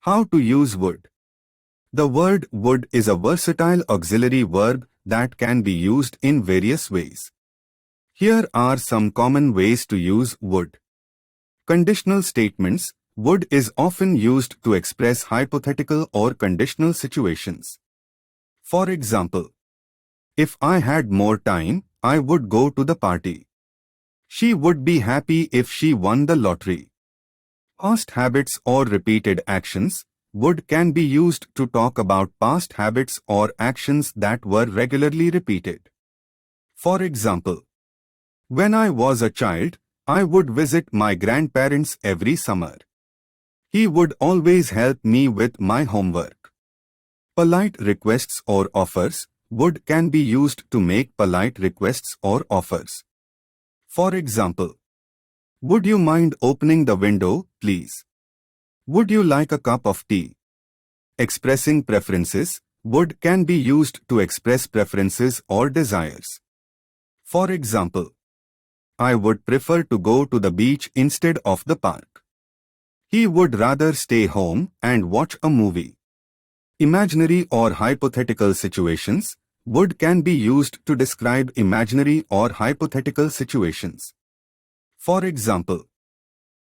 How to use would. The word would is a versatile auxiliary verb that can be used in various ways. Here are some common ways to use would. Conditional statements. Would is often used to express hypothetical or conditional situations. For example, if I had more time, I would go to the party. She would be happy if she won the lottery. Past habits or repeated actions. Would can be used to talk about past habits or actions that were regularly repeated. For example, when I was a child, I would visit my grandparents every summer. He would always help me with my homework. Polite requests or offers. Would can be used to make polite requests or offers. For example, would you mind opening the window, please? Would you like a cup of tea? Expressing preferences. Would can be used to express preferences or desires. For example, I would prefer to go to the beach instead of the park. He would rather stay home and watch a movie. Imaginary or hypothetical situations. Would can be used to describe imaginary or hypothetical situations. For example,